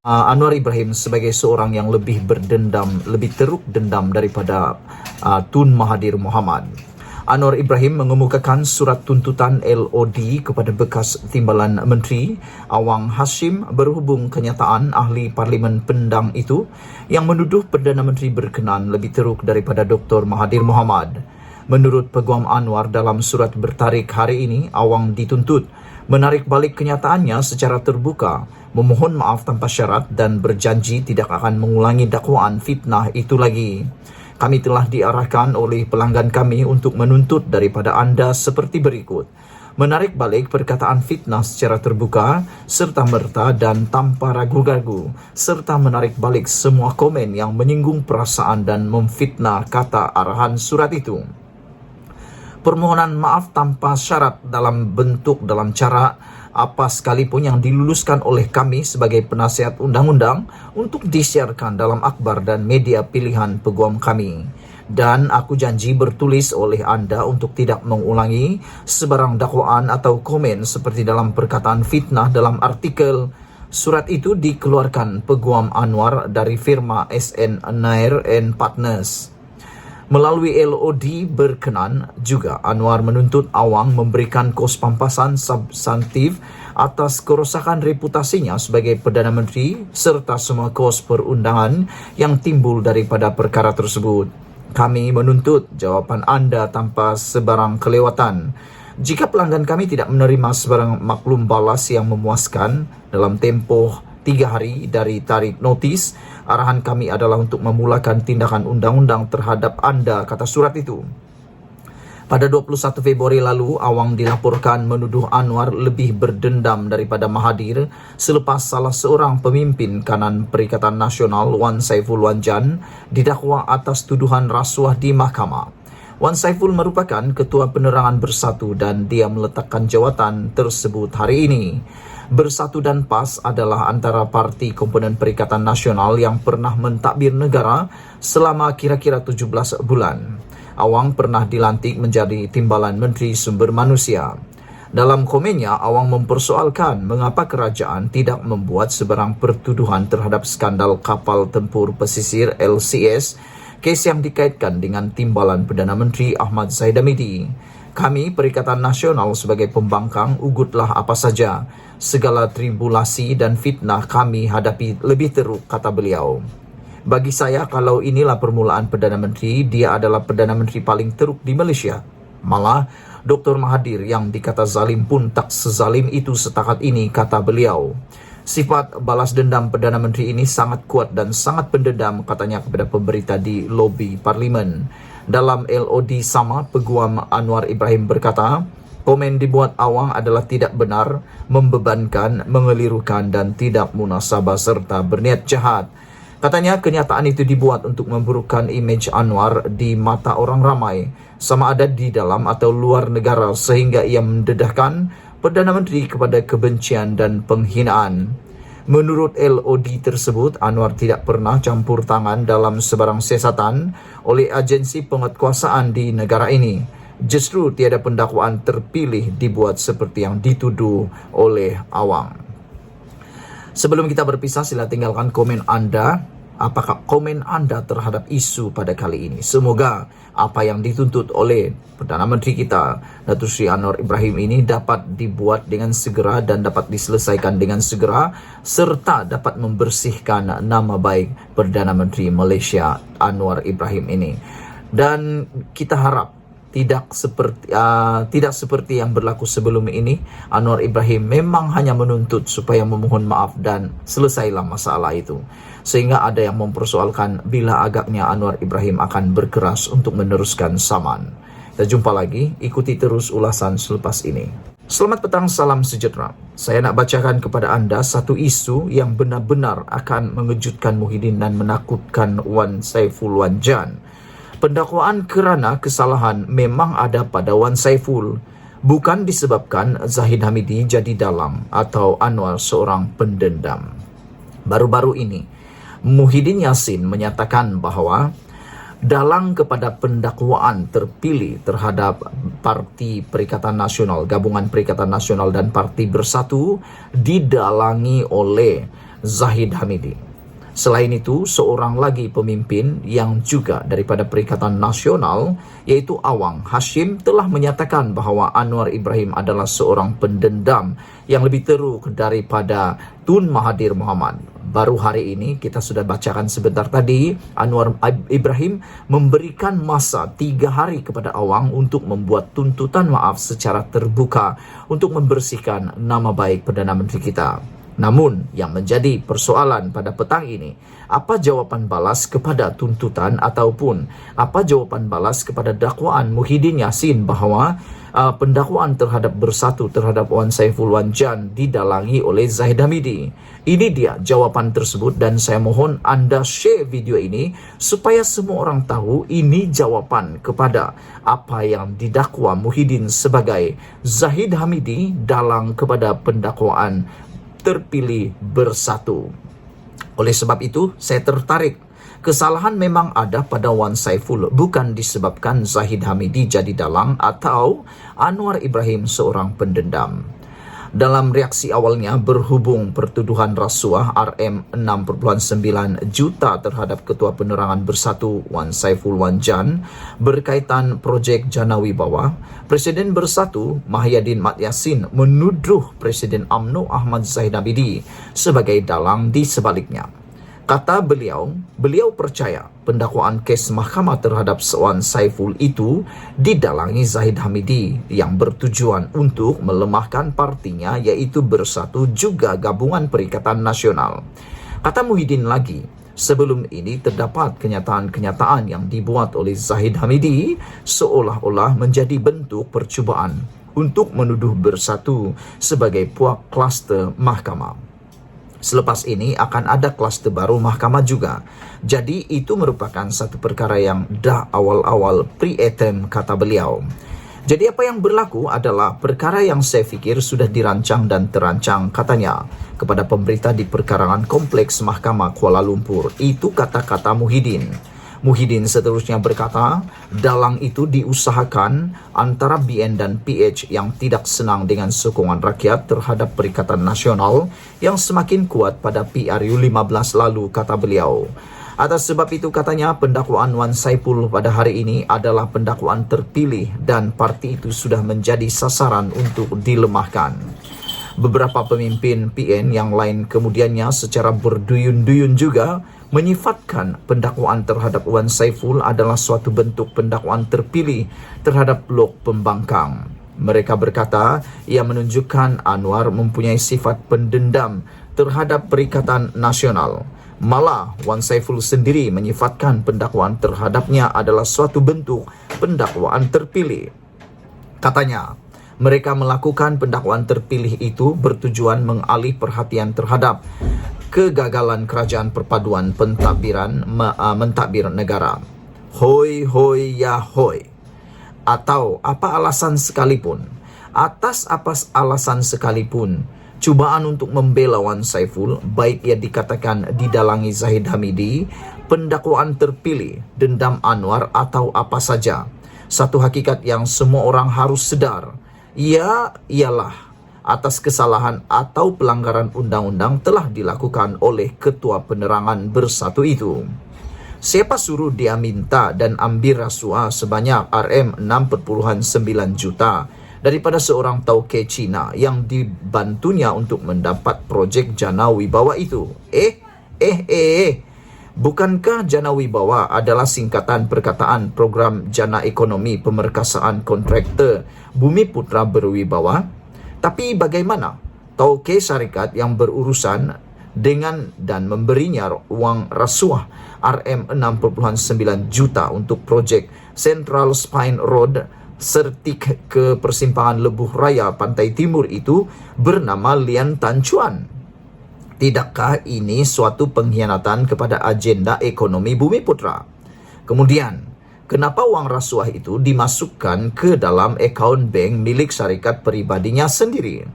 Anwar Ibrahim sebagai seorang yang lebih berdendam, lebih teruk dendam daripada Tun Mahathir Mohamad. Anwar Ibrahim mengemukakan surat tuntutan LOD kepada bekas Timbalan Menteri Awang Hashim berhubung kenyataan ahli Parlimen Pendang itu yang menuduh Perdana Menteri berkenan lebih teruk daripada Dr. Mahathir Mohamad. Menurut Peguam Anwar dalam surat bertarikh hari ini, Awang dituntut menarik balik kenyataannya secara terbuka, memohon maaf tanpa syarat dan berjanji tidak akan mengulangi dakwaan fitnah itu lagi. Kami telah diarahkan oleh pelanggan kami untuk menuntut daripada anda seperti berikut. Menarik balik perkataan fitnah secara terbuka, serta-merta dan tanpa ragu-ragu, serta menarik balik semua komen yang menyinggung perasaan dan memfitnah kata arahan surat itu. Permohonan maaf tanpa syarat dalam cara apa sekalipun yang diluluskan oleh kami sebagai penasihat undang-undang untuk disiarkan dalam akhbar dan media pilihan peguam kami. Dan aku janji bertulis oleh anda untuk tidak mengulangi sebarang dakwaan atau komen seperti dalam perkataan fitnah dalam artikel. Surat itu dikeluarkan Peguam Anwar dari firma SN Nair and Partners. Melalui LOD berkenan juga Anwar menuntut Awang memberikan kos pampasan substantif atas kerosakan reputasinya sebagai Perdana Menteri serta semua kos perundangan yang timbul daripada perkara tersebut. Kami menuntut jawapan anda tanpa sebarang kelewatan. Jika pelanggan kami tidak menerima sebarang maklum balas yang memuaskan dalam tempoh 3 hari dari tarik notis, arahan kami adalah untuk memulakan tindakan undang-undang terhadap anda, kata surat itu. Pada 21 Februari lalu, Awang dilaporkan menuduh Anwar lebih berdendam daripada Mahathir selepas salah seorang pemimpin kanan Perikatan Nasional, Wan Saiful Wanjan, didakwa atas tuduhan rasuah di mahkamah. Wan Saiful merupakan Ketua Penerangan Bersatu dan dia meletakkan jawatan tersebut hari ini. Bersatu dan PAS adalah antara parti komponen Perikatan Nasional yang pernah mentadbir negara selama kira-kira 17 bulan. Awang pernah dilantik menjadi Timbalan Menteri Sumber Manusia. Dalam komennya, Awang mempersoalkan mengapa kerajaan tidak membuat sebarang pertuduhan terhadap skandal kapal tempur pesisir LCS, kes yang dikaitkan dengan Timbalan Perdana Menteri Ahmad Zahid Hamidi. Kami, Perikatan Nasional sebagai pembangkang, ugutlah apa saja. Segala tribulasi dan fitnah kami hadapi lebih teruk, kata beliau. Bagi saya, kalau inilah permulaan Perdana Menteri, dia adalah Perdana Menteri paling teruk di Malaysia. Malah, Dr. Mahathir yang dikata zalim pun tak sezalim itu setakat ini, kata beliau. Sifat balas dendam Perdana Menteri ini sangat kuat dan sangat pendendam, katanya kepada pemberita di lobi Parlimen. Dalam LOD sama, Peguam Anwar Ibrahim berkata, komen dibuat Awang adalah tidak benar, membebankan, mengelirukan dan tidak munasabah serta berniat jahat. Katanya kenyataan itu dibuat untuk memburukkan imej Anwar di mata orang ramai, sama ada di dalam atau luar negara, sehingga ia mendedahkan Perdana Menteri kepada kebencian dan penghinaan. Menurut LOD tersebut, Anwar tidak pernah campur tangan dalam sebarang siasatan oleh agensi penguatkuasaan di negara ini. Justru tiada pendakwaan terpilih dibuat seperti yang dituduh oleh Awang. Sebelum kita berpisah, sila tinggalkan komen anda. Apakah komen anda terhadap isu pada kali ini? Semoga apa yang dituntut oleh Perdana Menteri kita, Datuk Seri Anwar Ibrahim ini dapat dibuat dengan segera dan dapat diselesaikan dengan segera, serta dapat membersihkan nama baik Perdana Menteri Malaysia Anwar Ibrahim ini. Dan kita harap tidak seperti yang berlaku sebelum ini. Anwar Ibrahim memang hanya menuntut supaya memohon maaf dan selesailah masalah itu. Sehingga ada yang mempersoalkan bila agaknya Anwar Ibrahim akan berkeras untuk meneruskan saman. Kita jumpa lagi, ikuti terus ulasan selepas ini. Selamat petang, salam sejahtera. Saya nak bacakan kepada anda satu isu yang benar-benar akan mengejutkan Muhyiddin dan menakutkan Wan Saiful Wanjan. Pendakwaan kerana kesalahan memang ada pada Wan Saiful, bukan disebabkan Zahid Hamidi jadi dalam atau Anwar seorang pendendam. Baru-baru ini, Muhyiddin Yassin menyatakan bahawa dalang kepada pendakwaan terpilih terhadap Parti Perikatan Nasional, Gabungan Perikatan Nasional dan Parti Bersatu didalangi oleh Zahid Hamidi. Selain itu, seorang lagi pemimpin yang juga daripada Perikatan Nasional, yaitu Awang Hashim, telah menyatakan bahawa Anwar Ibrahim adalah seorang pendendam yang lebih teruk daripada Tun Mahathir Mohamad. Baru hari ini, kita sudah bacakan sebentar tadi, Anwar Ibrahim memberikan masa 3 hari kepada Awang untuk membuat tuntutan maaf secara terbuka untuk membersihkan nama baik Perdana Menteri kita. Namun, yang menjadi persoalan pada petang ini, apa jawapan balas kepada tuntutan ataupun apa jawapan balas kepada dakwaan Muhyiddin Yassin bahawa pendakwaan terhadap Bersatu terhadap Wan Saiful Wan Jan didalangi oleh Zahid Hamidi. Ini dia jawapan tersebut dan saya mohon anda share video ini supaya semua orang tahu ini jawapan kepada apa yang didakwa Muhyiddin sebagai Zahid Hamidi dalam kepada pendakwaan terpilih Bersatu. Oleh sebab itu, saya tertarik. Kesalahan memang ada pada Wan Saiful, bukan disebabkan Zahid Hamidi jadi dalang atau Anwar Ibrahim seorang pendendam. Dalam reaksi awalnya berhubung pertuduhan rasuah RM6.9 juta terhadap Ketua Penerangan Bersatu Wan Saiful Wan Jan berkaitan projek Jana Wibawa, Presiden Bersatu Mahyadin Mat Yassin menuduh Presiden UMNO Ahmad Zahid Hamidi sebagai dalang di sebaliknya. Kata beliau percaya pendakwaan kes mahkamah terhadap Wan Saiful itu didalangi Zahid Hamidi yang bertujuan untuk melemahkan partinya iaitu Bersatu juga Gabungan Perikatan Nasional. Kata Muhyiddin lagi, sebelum ini terdapat kenyataan-kenyataan yang dibuat oleh Zahid Hamidi seolah-olah menjadi bentuk percubaan untuk menuduh Bersatu sebagai puak kluster mahkamah. Selepas ini akan ada kluster baru mahkamah juga. Jadi itu merupakan satu perkara yang dah awal-awal pre-etem, kata beliau. Jadi apa yang berlaku adalah perkara yang saya fikir sudah dirancang dan terancang, katanya kepada pemberita di perkarangan kompleks Mahkamah Kuala Lumpur. Itu kata-kata Muhyiddin. Muhyiddin seterusnya berkata, dalang itu diusahakan antara BN dan PH yang tidak senang dengan sokongan rakyat terhadap Perikatan Nasional yang semakin kuat pada PRU 15 lalu, kata beliau. Atas sebab itu katanya pendakwaan Wan Saiful pada hari ini adalah pendakwaan terpilih dan parti itu sudah menjadi sasaran untuk dilemahkan. Beberapa pemimpin PN yang lain kemudiannya secara berduyun-duyun juga menyifatkan pendakwaan terhadap Wan Saiful adalah suatu bentuk pendakwaan terpilih terhadap blok pembangkang. Mereka berkata ia menunjukkan Anwar mempunyai sifat pendendam terhadap Perikatan Nasional. Malah Wan Saiful sendiri menyifatkan pendakwaan terhadapnya adalah suatu bentuk pendakwaan terpilih. Katanya, mereka melakukan pendakwaan terpilih itu bertujuan mengalih perhatian terhadap kegagalan kerajaan perpaduan mentadbir negara. Hoi hoi ya hoi. Atau apa alasan sekalipun, atas apa alasan sekalipun, cubaan untuk membela Wan Saiful, baik ia dikatakan didalangi Zahid Hamidi, pendakwaan terpilih, dendam Anwar atau apa saja. Satu hakikat yang semua orang harus sedar, ialah atas kesalahan atau pelanggaran undang-undang telah dilakukan oleh Ketua Penerangan Bersatu itu. Siapa suruh dia minta dan ambil rasuah sebanyak RM6.9 juta daripada seorang tauke Cina yang dibantunya untuk mendapat projek Jana Wibawa itu? Bukankah Jana Wibawa adalah singkatan perkataan Program Jana Ekonomi Pemerkasaan Kontraktor Bumiputra Berwibawa? Tapi bagaimana tauke syarikat yang berurusan dengan dan memberinya uang rasuah RM6.9 juta untuk projek Central Spine Road Sertik ke persimpangan Lebuh Raya Pantai Timur itu bernama Lian Tan Chuan? Tidakkah ini suatu pengkhianatan kepada agenda ekonomi Bumiputra? Kemudian, kenapa uang rasuah itu dimasukkan ke dalam akaun bank milik syarikat peribadinya sendiri?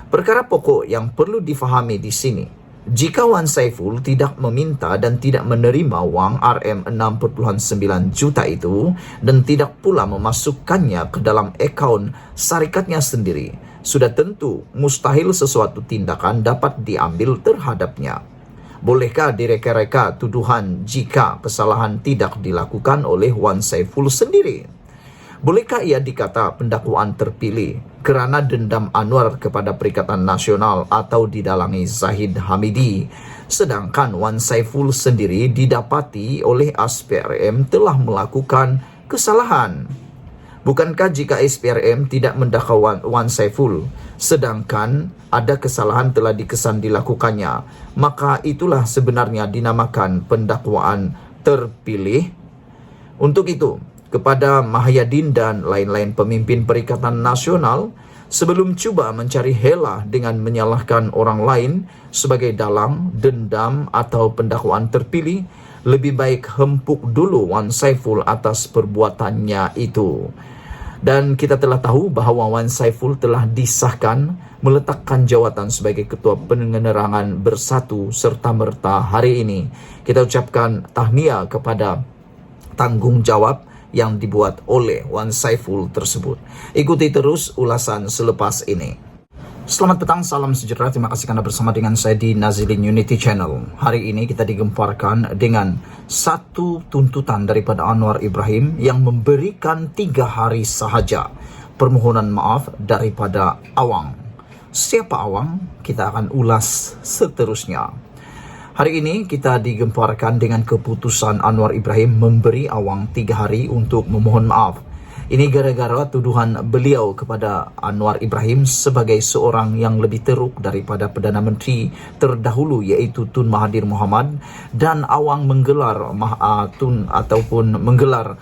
Perkara pokok yang perlu difahami di sini, jika Wan Saiful tidak meminta dan tidak menerima wang RM6.9 juta itu dan tidak pula memasukkannya ke dalam akaun syarikatnya sendiri, sudah tentu mustahil sesuatu tindakan dapat diambil terhadapnya. Bolehkah direka-reka tuduhan jika kesalahan tidak dilakukan oleh Wan Saiful sendiri? Bolehkah ia dikata pendakwaan terpilih kerana dendam Anwar kepada Perikatan Nasional atau didalangi Zahid Hamidi, sedangkan Wan Saiful sendiri didapati oleh SPRM telah melakukan kesalahan? Bukankah jika SPRM tidak mendakwa Wan Saiful, sedangkan ada kesalahan telah dikesan dilakukannya, maka itulah sebenarnya dinamakan pendakwaan terpilih? Untuk itu, kepada Mahyadin dan lain-lain pemimpin Perikatan Nasional, sebelum cuba mencari helah dengan menyalahkan orang lain sebagai dalang, dendam atau pendakwaan terpilih, lebih baik hempuk dulu Wan Saiful atas perbuatannya itu. Dan kita telah tahu bahawa Wan Saiful telah disahkan meletakkan jawatan sebagai Ketua Penerangan Bersatu serta-merta hari ini. Kita ucapkan tahniah kepada tanggungjawab yang dibuat oleh Wan Saiful tersebut. Ikuti terus ulasan selepas ini. Selamat petang, salam sejahtera. Terima kasih karena bersama dengan saya di Nazilin Unity Channel. Hari ini kita digemparkan dengan satu tuntutan daripada Anwar Ibrahim yang memberikan 3 hari sahaja permohonan maaf daripada Awang. Siapa Awang? Kita akan ulas seterusnya. Hari ini kita digemparkan dengan keputusan Anwar Ibrahim memberi Awang 3 hari untuk memohon maaf. Ini gara-gara tuduhan beliau kepada Anwar Ibrahim sebagai seorang yang lebih teruk daripada Perdana Menteri terdahulu, iaitu Tun Mahathir Mohamad, dan Awang menggelar menggelar